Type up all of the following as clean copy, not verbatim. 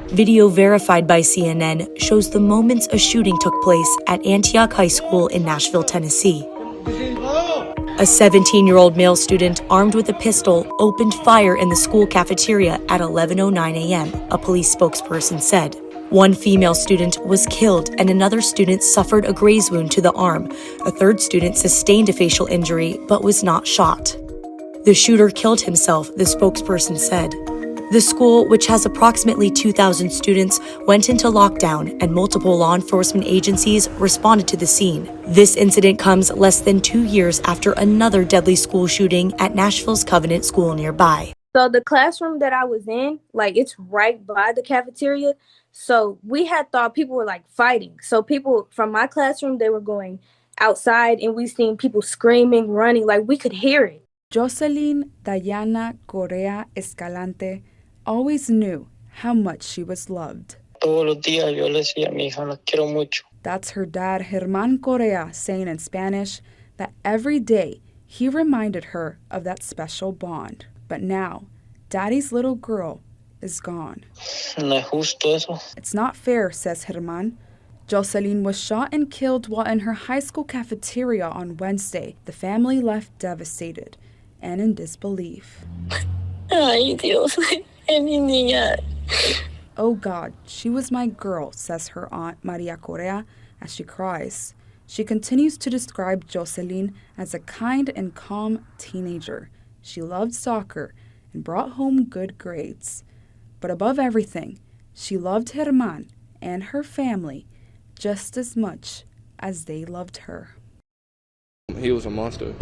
Video verified by CNN shows the moments a shooting took place at Antioch High School in Nashville, Tennessee. A 17-year-old male student armed with a pistol opened fire in the school cafeteria at 11:09 a.m., a police spokesperson said. One female student was killed and another student suffered a graze wound to the arm. A third student sustained a facial injury but was not shot. The shooter killed himself, the spokesperson said. The school, which has approximately 2,000 students, went into lockdown and multiple law enforcement agencies responded to the scene. This incident comes less than 2 years after another deadly school shooting at Nashville's Covenant School nearby. So the classroom that I was in, it's right by the cafeteria. So we had thought people were fighting. So people from my classroom, they were going outside and we seen people screaming, running, we could hear it. Jocelyn Dayana Correa Escalante always knew how much she was loved. That's her dad, Germán Correa, saying in Spanish that every day he reminded her of that special bond. But now, Daddy's little girl is gone. It's not fair, says Germán. Jocelyn was shot and killed while in her high school cafeteria on Wednesday. The family left devastated and in disbelief. Ay, Dios. Mi niña. Oh God, she was my girl, says her aunt Maria Correa as she cries. She continues to describe Jocelyn as a kind and calm teenager. She loved soccer and brought home good grades. But above everything, she loved Germán and her family just as much as they loved her. He was a monster,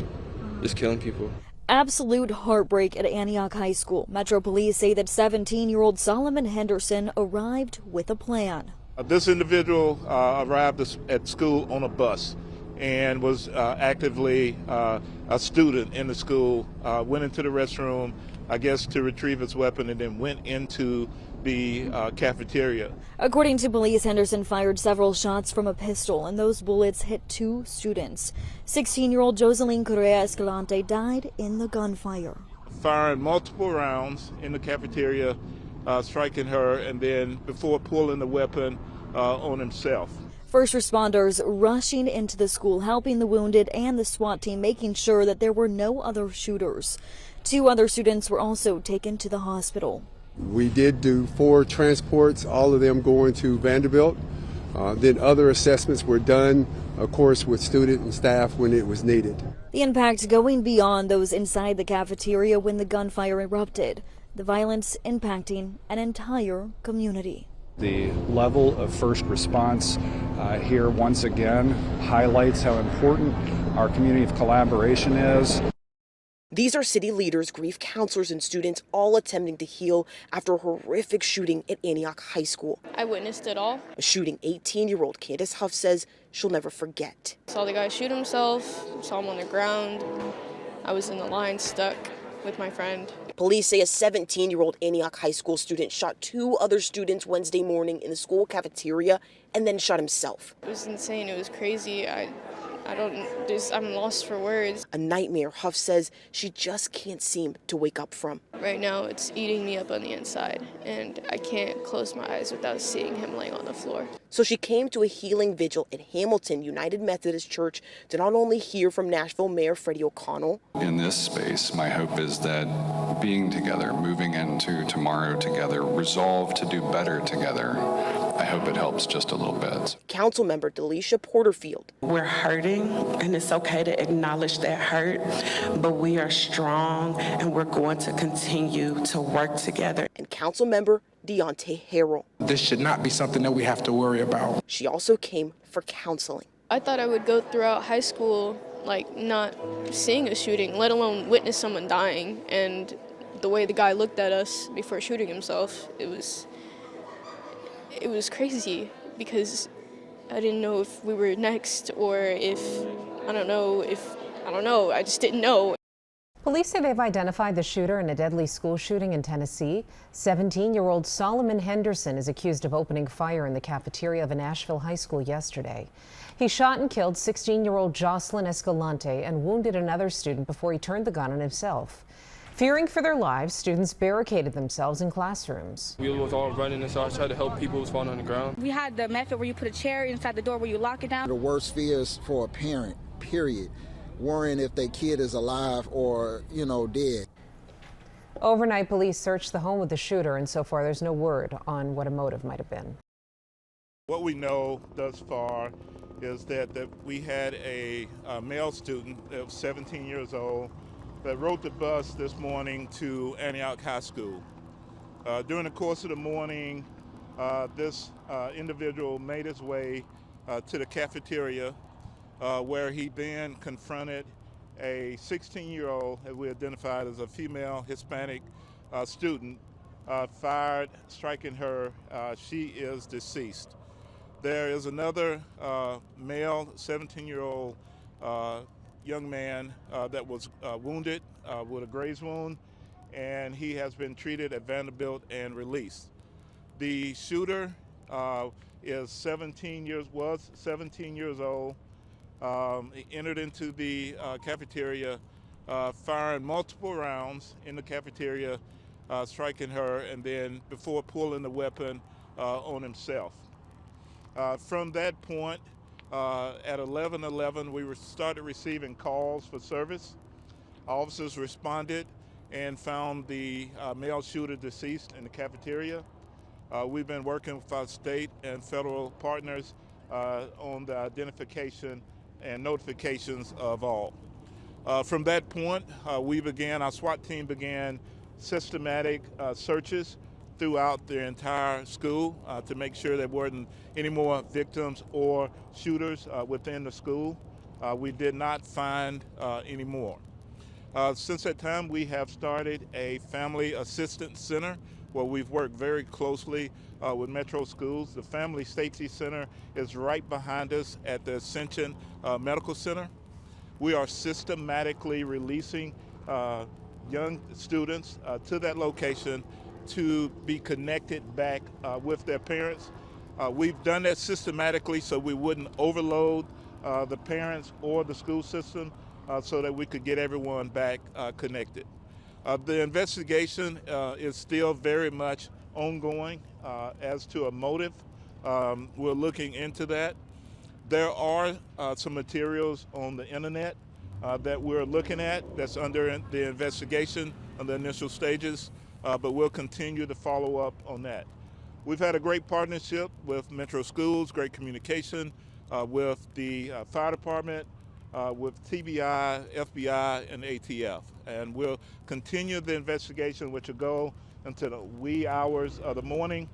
just killing people. Absolute heartbreak at Antioch High School. Metro Police say that 17-year-old Solomon Henderson arrived with a plan. This individual arrived at school on a bus and was actively a student in the school, went into the restroom, I guess, to retrieve his weapon, and then went into the cafeteria. According to police, Henderson fired several shots from a pistol, and those bullets hit 2 students. 16-year-old Jocelyn Correa Escalante died in the gunfire. Firing multiple rounds in the cafeteria, striking her, and then before pulling the weapon on himself. First responders rushing into the school, helping the wounded, and the SWAT team making sure that there were no other shooters. 2 other students were also taken to the hospital. We did do 4 transports, all of them going to Vanderbilt. Then other assessments were done, of course, with student and staff when it was needed. The impact going beyond those inside the cafeteria when the gunfire erupted. The violence impacting an entire community. The level of first response here once again highlights how important our community of collaboration is. These are city leaders, grief counselors, and students all attempting to heal after a horrific shooting at Antioch High School. I witnessed it all. A shooting 18-year-old Candace Huff says she'll never forget. Saw the guy shoot himself, saw him on the ground. I was in the line stuck with my friend. Police say a 17-year-old Antioch High School student shot 2 other students Wednesday morning in the school cafeteria and then shot himself. It was insane. It was crazy. I'm lost for words. A nightmare, Huff says she just can't seem to wake up from. Right now, it's eating me up on the inside, and I can't close my eyes without seeing him laying on the floor. So she came to a healing vigil at Hamilton United Methodist Church to not only hear from Nashville Mayor Freddie O'Connell. In this space, my hope is that being together, moving into tomorrow together, resolve to do better together, I hope it helps just a little bit. Council member Delisha Porterfield. We're hurting, and it's okay to acknowledge that hurt, but we are strong, and we're going to continue to work together. And Council member Deontay Harrell. This should not be something that we have to worry about. She also came for counseling. I thought I would go throughout high school, not seeing a shooting, let alone witness someone dying. And the way the guy looked at us before shooting himself, it was crazy because I didn't know if we were next or if, I don't know, I just didn't know. Police say they've identified the shooter in a deadly school shooting in Tennessee. 17-year-old Solomon Henderson is accused of opening fire in the cafeteria of a Nashville High School yesterday. He shot and killed 16-year-old Jocelyn Escalante and wounded another student before he turned the gun on himself. Fearing for their lives, students barricaded themselves in classrooms. We was all running, and so I tried to help people who was falling on the ground. We had the method where you put a chair inside the door where you lock it down. The worst fears for a parent, period, worrying if their kid is alive or, dead. Overnight, police searched the home of the shooter, and so far there's no word on what a motive might have been. What we know thus far is that we had a male student that was 17 years old that rode the bus this morning to Antioch High School. During the course of the morning, this individual made his way to the cafeteria where he then confronted a 16-year-old, as we identified as a female Hispanic student, fired, striking her. She is deceased. There is another male 17-year-old young man that was wounded with a graze wound, and he has been treated at Vanderbilt and released. The shooter was 17 years old. He entered into the cafeteria, firing multiple rounds in the cafeteria, striking her, and then before pulling the weapon on himself. From that point, at 11:11, we started receiving calls for service. Officers responded and found the male shooter deceased in the cafeteria. We've been working with our state and federal partners on the identification and notifications of all. From that point, our SWAT team began systematic searches throughout the entire school to make sure there weren't any more victims or shooters within the school. We did not find any more. Since that time, we have started a family assistance center where we've worked very closely with Metro Schools. The Family Safety Center is right behind us at the Ascension Medical Center. We are systematically releasing young students to that location to be connected back with their parents. We've done that systematically so we wouldn't overload the parents or the school system so that we could get everyone back connected. The investigation is still very much ongoing as to a motive. We're looking into that. There are some materials on the internet that we're looking at that's under the investigation on the initial stages, but we'll continue to follow up on that. We've had a great partnership with Metro Schools, great communication with the fire department, with TBI, FBI, and ATF. And we'll continue the investigation, which will go until the wee hours of the morning.